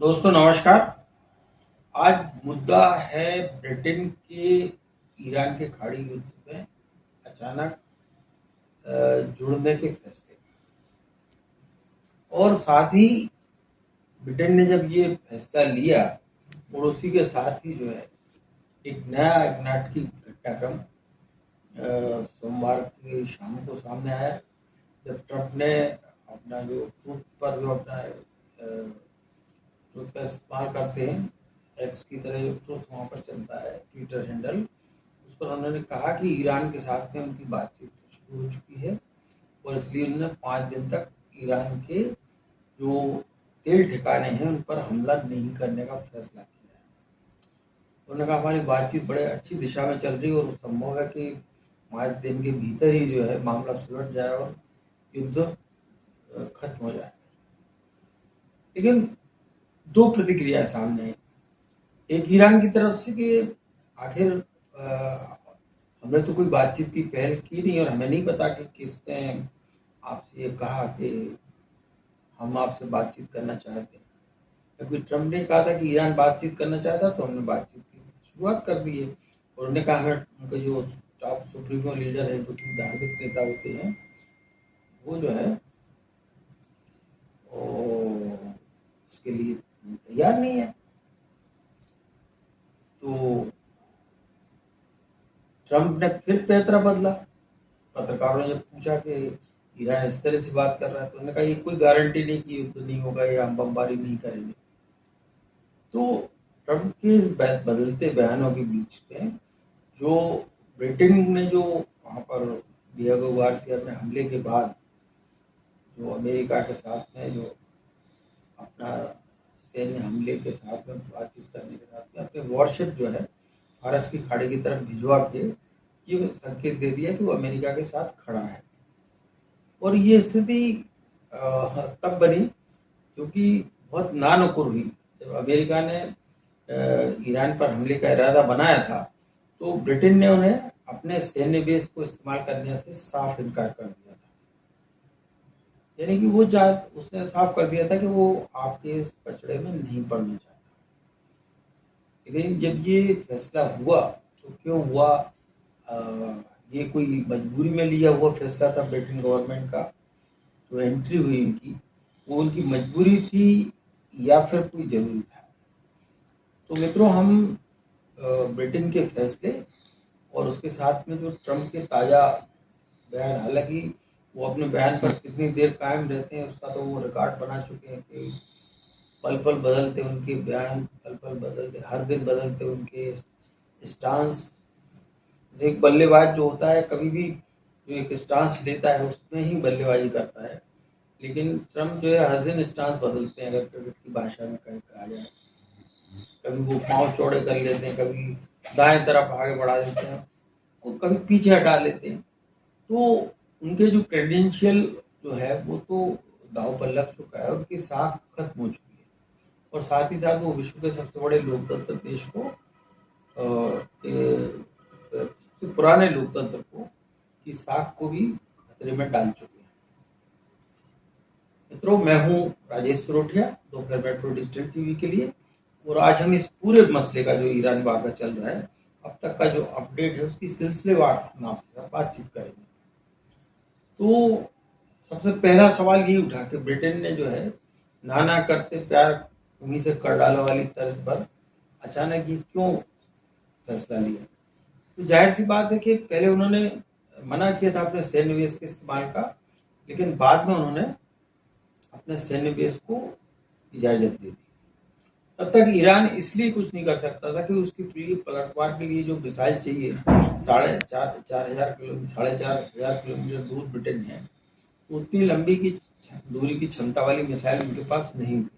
दोस्तों नमस्कार। आज मुद्दा है ब्रिटेन के ईरान के खाड़ी युद्ध में अचानक जुड़ने के फैसले का। और साथ ही ब्रिटेन ने जब ये फैसला लिया और उसी के साथ ही जो है एक नया एक नाटकीय घटनाक्रम सोमवार की शाम को सामने आया, जब ट्रंप ने अपना जो ट्रूथ पर जो अपना ट्रूथ का इस्तेमाल करते हैं, एक्स की तरह जो ट्रूथ वहाँ पर चलता है, ट्विटर हैंडल, उस पर उन्होंने कहा कि ईरान के साथ में उनकी बातचीत शुरू हो चुकी है और इसलिए उन्होंने 5 दिन तक ईरान के जो तेल ठिकाने हैं उन पर हमला नहीं करने का फैसला किया है। उन्होंने कहा हमारी बातचीत बड़े अच्छी दिशा में चल रही है और संभव है कि 5 दिन के भीतर ही जो है मामला सुलझ जाए और युद्ध खत्म हो जाए। लेकिन दो प्रतिक्रिया सामने आई। एक ईरान की तरफ से कि आखिर हमने तो कोई बातचीत की पहल की नहीं और हमें नहीं पता कि किसने आपसे ये कहा कि हम आपसे बातचीत करना चाहते हैं। क्योंकि ट्रंप ने कहा था कि ईरान बातचीत करना चाहता तो हमने बातचीत की शुरुआत कर दी है। और उन्होंने कहा हमें उनके जो टॉप सुप्रीमो लीडर है, जो कि धार्मिक नेता होते हैं, वो जो है उसके लिए तैयार नहीं है। तो ट्रंप ने फिर पैतरा बदला। पत्रकारों ने जब पूछा कि ईरान इस तरह से बात कर रहा है तो उन्होंने कहा ये कोई गारंटी नहीं कि युद्ध नहीं होगा या हम बमबारी नहीं करेंगे। तो ट्रंप के इस बदलते बयानों के बीच में जो ब्रिटेन ने जो वहाँ पर डिएगो गार्सिया में हमले के बाद जो अमेरिका के साथ में जो अपना सैन्य हमले के साथ में बातचीत करने के साथ में अपने वॉरशिप जो है फारस की खाड़ी की तरफ भिजवा के ये संकेत दे दिया कि वो अमेरिका के साथ खड़ा है। और ये स्थिति तब बनी क्योंकि बहुत नानुकुर हुई। जब अमेरिका ने ईरान पर हमले का इरादा बनाया था तो ब्रिटेन ने उन्हें अपने सैन्य बेस को इस्तेमाल करने से साफ इनकार कर दिया था। यानी कि वो उसने साफ कर दिया था कि वो आपके इस पचड़े में नहीं पड़ना चाहता। लेकिन जब ये फैसला हुआ तो क्यों हुआ, ये कोई मजबूरी में लिया हुआ फैसला था ब्रिटेन गवर्नमेंट का। जो एंट्री हुई इनकी, वो उनकी मजबूरी थी या फिर कोई जरूरी था। तो मित्रों, हम ब्रिटेन के फैसले और उसके साथ में जो ट्रंप के ताज़ा बयान, हालांकि वो अपने बयान पर कितनी देर कायम रहते हैं उसका तो वो रिकॉर्ड बना चुके हैं कि पल पल बदलते उनके बयान, पल पल बदलते, हर दिन बदलते उनके स्टांस। एक बल्लेबाज जो होता है कभी भी जो एक स्टांस लेता है उसमें ही बल्लेबाजी करता है, लेकिन ट्रंप जो है हर दिन स्टांस बदलते हैं। अगर क्रिकेट की भाषा में कहा जाए, कभी वो पांव चौड़े कर लेते हैं, कभी दाएं तरफ आगे बढ़ा देते हैं, कभी पीछे हटा लेते हैं। तो उनके जो क्रेडेंशियल जो है वो तो दांव पर लग चुका है, उनकी साख खत्म हो चुकी है। और साथ ही साथ वो विश्व के सबसे बड़े लोकतंत्र देश को पुराने लोकतंत्र को की साख को भी खतरे में डाल चुके हैं। मित्रों, मैं हूं राजेश सुरोठिया, दोपहर मेट्रो डिजिटल टीवी के लिए। और आज हम इस पूरे मसले का जो ईरान वाक़ा चल रहा है, अब तक का जो अपडेट है उसकी सिलसिलेवार हम आपके साथ बातचीत करेंगे। तो सबसे पहला सवाल ये उठा कि ब्रिटेन ने जो है नाना करते प्यार उन्हीं से कर डाला वाली तर्ज पर अचानक ये क्यों फैसला लिया। तो जाहिर सी बात है कि पहले उन्होंने मना किया था अपने सैन्य बेस के इस्तेमाल का, लेकिन बाद में उन्होंने अपने सैन्य बेस को इजाजत दे दी। तब तक ईरान इसलिए कुछ नहीं कर सकता था कि उसकी पलटवार के लिए जो मिसाइल चाहिए, 4,500 किलोमीटर दूर ब्रिटेन है, उतनी लंबी की दूरी की क्षमता वाली मिसाइल उनके पास नहीं थी।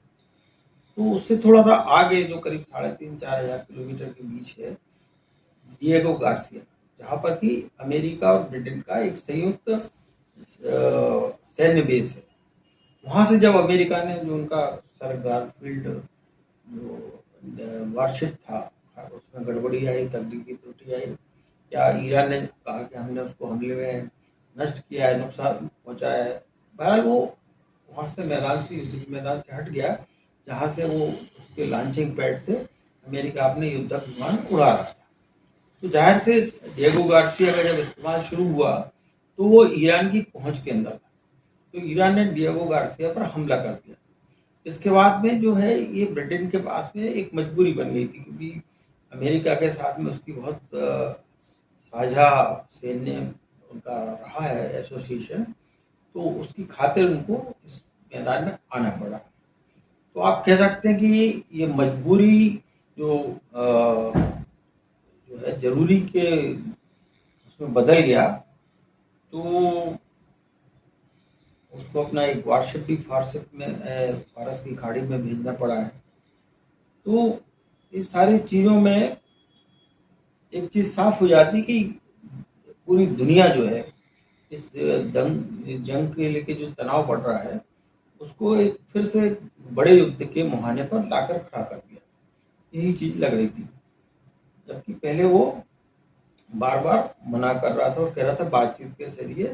तो उससे थोड़ा सा आगे जो करीब 3,500-4,000 किलोमीटर के बीच है डिएगो गार्सिया, जहां पर कि अमेरिका और ब्रिटेन का एक संयुक्त सैन्य बेस है। वहां से जब अमेरिका ने जो उनका सर गारफील्ड जो वारशिप था उसमें गड़बड़ी आई, तकनीकी त्रुटि आई, या ईरान ने कहा कि हमने उसको हमले में नष्ट किया है, नुकसान पहुंचाया है, बहरहाल वो वहां से मैदान से युद्ध मैदान से हट गया, जहाँ से वो उसके लॉन्चिंग पैड से अमेरिका अपने युद्धक विमान उड़ा रहा था। तो जाहिर से डिएगो गार्सिया का जब इस्तेमाल शुरू हुआ तो वो ईरान की पहुंच के अंदर था, तो ईरान ने डिएगो गार्सिया पर हमला कर दिया। इसके बाद में जो है ये ब्रिटेन के पास में एक मजबूरी बन गई थी, क्योंकि अमेरिका के साथ में उसकी बहुत साझा सैन्य उनका रहा है एसोसिएशन, तो उसकी खातिर उनको इस मैदान में आना पड़ा। तो आप कह सकते हैं कि ये मजबूरी जो जो है जरूरी के उसमें बदल गया, तो उसको अपना एक वारशिप भी फारस की खाड़ी में भेजना पड़ा है। तो इस सारी चीज़ों में एक चीज़ साफ हो जाती कि पूरी दुनिया जो है इस जंग के लेके जो तनाव बढ़ रहा है उसको एक फिर से बड़े युद्ध के मुहाने पर लाकर खड़ा कर दिया, यही चीज़ लग रही थी। जबकि पहले वो बार बार मना कर रहा था और कह रहा था बातचीत के जरिए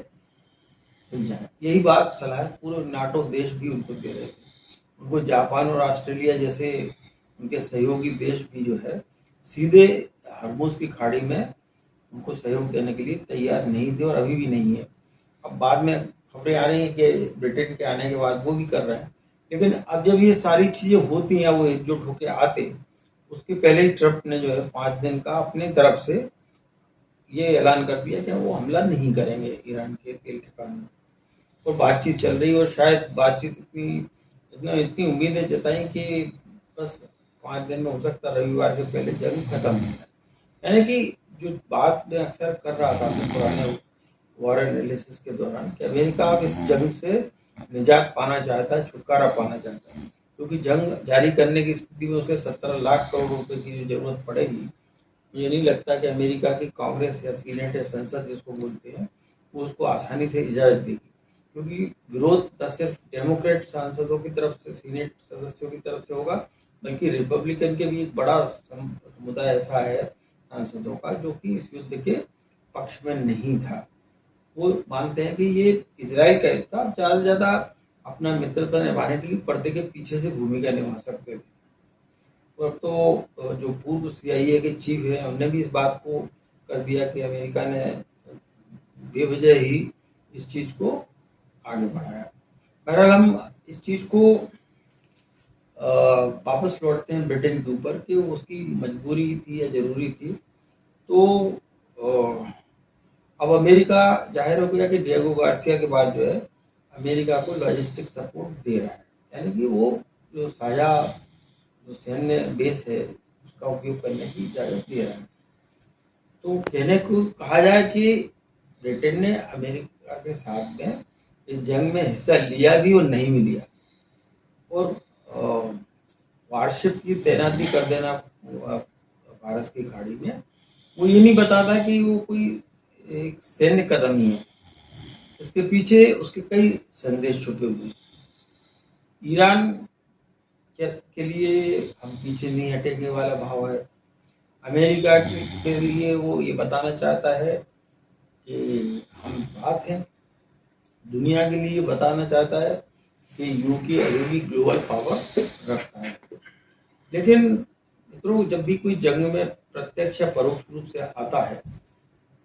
सुलझाएं। यही बात सलाह पूरे नाटो देश भी उनको दे रहे थे। उनको जापान और ऑस्ट्रेलिया जैसे उनके सहयोगी देश भी जो है सीधे हरमुज की खाड़ी में उनको सहयोग देने के लिए तैयार नहीं थे और अभी भी नहीं है। अब बाद में खबरें आ रही हैं कि ब्रिटेन के आने के बाद वो भी कर रहे हैं, लेकिन अब जब ये सारी चीज़ें होती हैं वो एकजुट होकर आते, उसके पहले ही ट्रम्प ने जो है 5 दिन का अपनी तरफ से ये ऐलान कर दिया कि वो हमला नहीं करेंगे ईरान के तेल ठिकानों में। और बातचीत चल रही और शायद बातचीत इतनी उम्मीदें जताई कि बस 5 दिन में हो सकता रविवार के पहले जंग खत्म हो जाए। यानी कि जो बात मैं अक्सर कर रहा था अपने पुराने वॉर एनालिसिस के दौरान कि अमेरिका अब इस जंग से निजात पाना चाहता है, छुटकारा पाना चाहता है, क्योंकि जंग जारी करने की स्थिति में उसे 17 लाख करोड़ रुपए की जो जरूरत पड़ेगी, मुझे नहीं लगता कि अमेरिका की कांग्रेस या सीनेट या संसद जिसको बोलते हैं वो उसको आसानी से इजाजत देगी, क्योंकि विरोध न सिर्फ डेमोक्रेट सांसदों की तरफ से, सीनेट सदस्यों की तरफ से होगा, बल्कि रिपब्लिकन के भी एक बड़ा समुदाय ऐसा है सांसदों का जो कि इस युद्ध के पक्ष में नहीं था। वो मानते हैं कि ये इजराइल का युद्ध था, ज़्यादा से ज़्यादा अपना मित्रता निभाने के लिए पर्दे के पीछे से भूमिका निभा सकते थे। और तो जो पूर्व CIA के चीफ हैं उन्होंने भी इस बात को कर दिया कि अमेरिका ने बेवजह ही इस चीज़ को आगे बढ़ाया। बहरहाल हम इस चीज़ को वापस लौटते हैं ब्रिटेन के ऊपर कि उसकी मजबूरी थी या ज़रूरी थी। तो अब अमेरिका जाहिर हो गया कि डिएगो गार्सिया के बाद जो है अमेरिका को लॉजिस्टिक सपोर्ट दे रहा है, यानी कि वो जो साझा जो सैन्य बेस है उसका उपयोग करने की इजाज़त दे रहा है। तो कहने को कहा जाए कि ब्रिटेन ने अमेरिका के साथ में इस जंग में हिस्सा लिया भी और नहीं भी लिया, और वारशिप की तैनाती कर देना फारस की खाड़ी में वो ये नहीं बताता कि वो कोई एक सैन्य कदम ही है, इसके पीछे उसके कई संदेश छुपे हुए हैं। ईरान के लिए हम पीछे नहीं हटेंगे वाला भाव है। अमेरिका के लिए वो ये बताना चाहता है कि हम साथ हैं। दुनिया के लिए बताना चाहता है कि यूके अभी भी ग्लोबल पावर रखता है। लेकिन मित्रों, जब भी कोई जंग में प्रत्यक्ष या परोक्ष रूप से आता है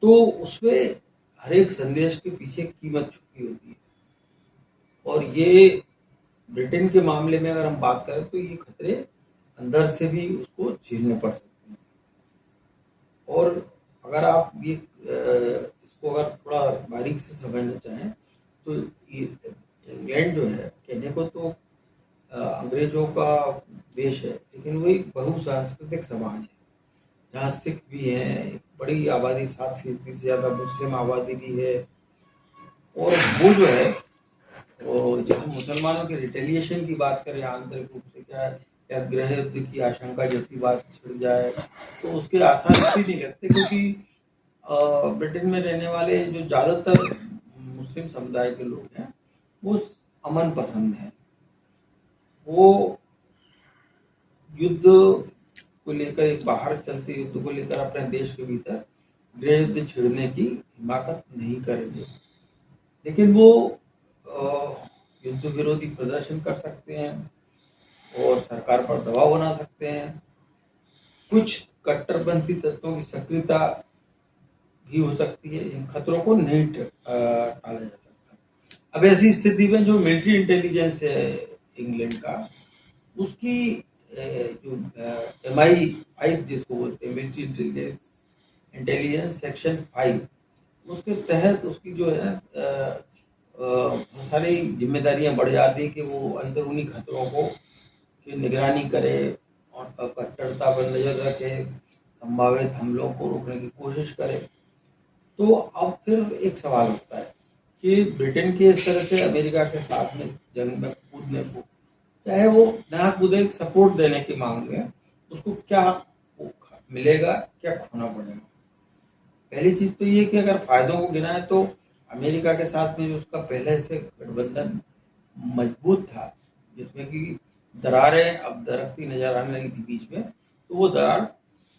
तो उसमें हर एक संदेश के पीछे कीमत छुपी होती है, और ये ब्रिटेन के मामले में अगर हम बात करें तो ये खतरे अंदर से भी उसको झेलने पड़ सकते हैं। और अगर आप ये इसको अगर थोड़ा बारीक से समझना चाहें तो इंग्लैंड जो है कहने को तो अंग्रेजों का देश है, लेकिन वो एक बहुसांस्कृतिक समाज है जहाँ सिख भी हैं, बड़ी आबादी 7% से ज़्यादा मुस्लिम आबादी भी है। और वो जो है और जहाँ मुसलमानों के रिटेलिएशन की बात करें आंतरिक रूप से क्या है, या गृह युद्ध की आशंका जैसी बात छिड़ जाए तो उसके आसार इसलिए नहीं लगते, क्योंकि ब्रिटेन में रहने वाले जो ज़्यादातर मुस्लिम समुदाय के लोग हैं वो अमन पसंद हैं। वो युद्ध को लेकर, एक बाहर चलते युद्ध को लेकर अपने देश के भीतर गृह युद्ध छिड़ने की हिमाकत नहीं करेंगे, लेकिन वो युद्ध विरोधी प्रदर्शन कर सकते हैं, और सरकार पर दबाव बना सकते हैं। कुछ कट्टरपंथी तत्वों की सक्रियता भी हो सकती है। इन खतरों को नहीं टाला जा सकता। अब ऐसी स्थिति में जो मिलिट्री इंटेलिजेंस है इंग्लैंड का, उसकी जो MI5 जिसको बोलते हैं, मिलिट्री इंटेलिजेंस सेक्शन 5, उसके तहत उसकी जो है बहुत सारी जिम्मेदारियां बढ़ जाती है कि वो अंदरूनी खतरों को की निगरानी करे और कट्टरता पर नजर रखे, संभावित हमलों को रोकने की कोशिश करे। तो अब फिर एक सवाल उठता है कि ब्रिटेन के इस तरह से अमेरिका के साथ में जंग में कूदने को, चाहे वो ना कूदे, सपोर्ट देने की मांग में, उसको क्या मिलेगा, क्या खोना पड़ेगा? पहली चीज तो ये कि अगर फायदों को गिनाए तो अमेरिका के साथ में जो उसका पहले से गठबंधन मजबूत था, जिसमें कि दरारें अब दरकती नजर आने लगी थी बीच में, तो वो दरार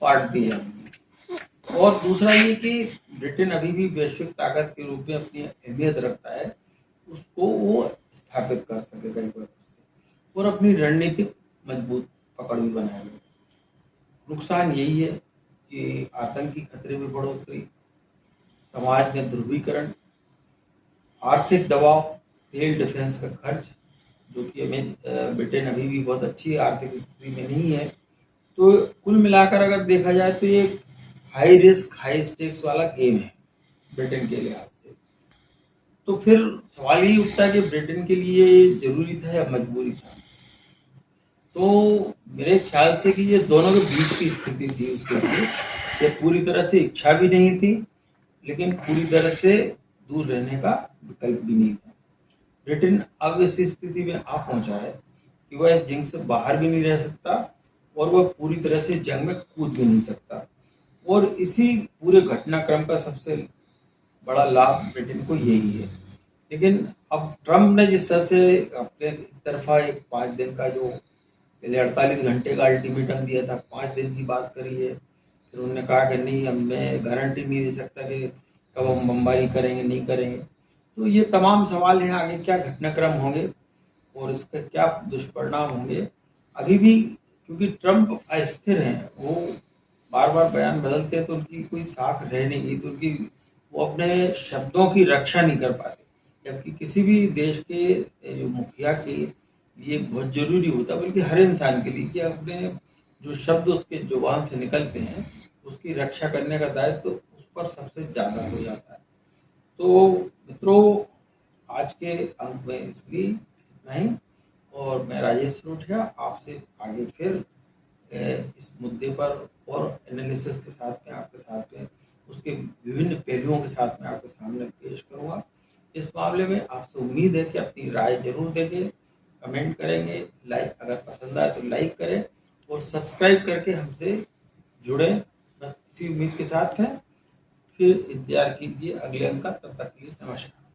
पाट दी जाएंगी। और दूसरा ये कि ब्रिटेन अभी भी वैश्विक ताकत के रूप में अपनी अहमियत रखता है, उसको वो स्थापित कर सकेगा एक बार से, और अपनी रणनीतिक मजबूत पकड़ भी बनाएगा। नुकसान यही है कि आतंकी खतरे में बढ़ोतरी, समाज में ध्रुवीकरण, आर्थिक दबाव, तेल डिफेंस का खर्च, जो कि ब्रिटेन अभी भी बहुत अच्छी आर्थिक स्थिति में नहीं है। तो कुल मिलाकर अगर देखा जाए तो ये हाई रिस्क हाई स्टेक्स वाला गेम है ब्रिटेन के लिहाज से। तो फिर सवाल यही उठता है कि ब्रिटेन के लिए जरूरी था या मजबूरी था? तो मेरे ख्याल से कि ये दोनों के बीच की स्थिति थी उसके लिए। ये पूरी तरह से इच्छा भी नहीं थी, लेकिन पूरी तरह से दूर रहने का विकल्प भी नहीं था। ब्रिटेन अब इस स्थिति में आ पहुंचा है कि वह इस जंग से बाहर भी नहीं रह सकता और वह पूरी तरह से जंग में कूद भी नहीं सकता। और इसी पूरे घटनाक्रम का सबसे बड़ा लाभ ब्रिटेन को यही है। लेकिन अब ट्रम्प ने जिस तरह से अपने तरफा एक 5 दिन का, जो पहले 48 घंटे का अल्टीमेटम दिया था, 5 दिन की बात करी है, फिर उन्होंने कहा कि नहीं, अब मैं गारंटी नहीं दे सकता कि कब हम बमबारी करेंगे नहीं करेंगे। तो ये तमाम सवाल हैं, आगे क्या घटनाक्रम होंगे और इसके क्या दुष्परिणाम होंगे अभी भी, क्योंकि ट्रम्प अस्थिर हैं, वो बार बार बयान बदलते हैं, तो उनकी कोई साख रह नहीं गई, तो उनकी वो अपने शब्दों की रक्षा नहीं कर पाते। जबकि किसी भी देश के जो मुखिया के लिए बहुत जरूरी होता है, बल्कि हर इंसान के लिए, कि अपने जो शब्द उसके जुबान से निकलते हैं उसकी रक्षा करने का दायित्व तो उस पर सबसे ज्यादा हो जाता है। तो मित्रों, आज के अंक में इसलिए इतना ही, और मैं राजेश रोटिया आपसे आगे फिर इस मुद्दे पर और एनालिसिस के साथ में आपके साथ में उसके विभिन्न पहलुओं के साथ में आपके सामने पेश करूंगा। इस मामले में आपसे उम्मीद है कि अपनी राय जरूर देंगे, कमेंट करेंगे, लाइक, अगर पसंद आए तो लाइक करें और सब्सक्राइब करके हमसे जुड़े। बस इसी उम्मीद के साथ है, फिर इंतजार कीजिए अगले अंक का। तब तक के लिए नमस्कार।